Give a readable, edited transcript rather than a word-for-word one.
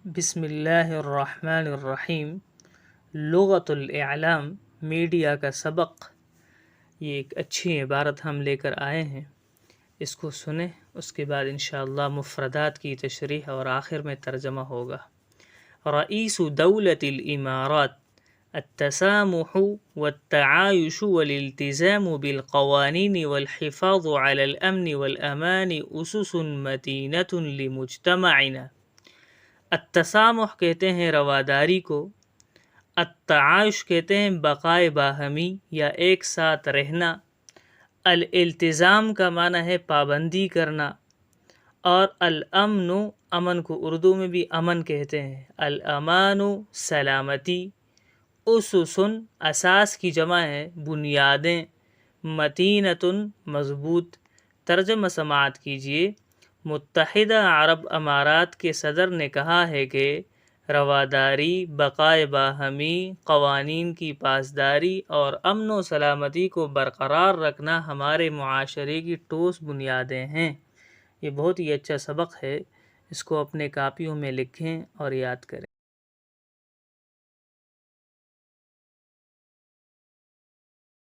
بسم اللہ الرحمن الرحیم۔ لغت الاعلام، میڈیا کا سبق، یہ ایک اچھی عبارت ہم لے کر آئے ہیں، اس کو سنیں، اس کے بعد انشاءاللہ مفردات کی تشریح اور آخر میں ترجمہ ہوگا۔ رئیس دولت الامارات التسامح والتعايش والالتزام بالقوانين والحفاظ على الأمن والأمان أسس متينة لمجتمعنا۔ التسامح کہتے ہیں رواداری کو، التعايش کہتے ہیں بقائے باہمی یا ایک ساتھ رہنا، الالتزام کا معنی ہے پابندی کرنا، اور الامن، امن کو اردو میں بھی امن کہتے ہیں، الامان سلامتی، اسسن اساس کی جمع ہے بنیادیں، متینتن مضبوط۔ ترجمہ سماعت کیجیے۔ متحدہ عرب امارات کے صدر نے کہا ہے کہ رواداری، بقائے باہمی، قوانین کی پاسداری اور امن و سلامتی کو برقرار رکھنا ہمارے معاشرے کی ٹھوس بنیادیں ہیں۔ یہ بہت ہی اچھا سبق ہے، اس کو اپنے کاپیوں میں لکھیں اور یاد کریں۔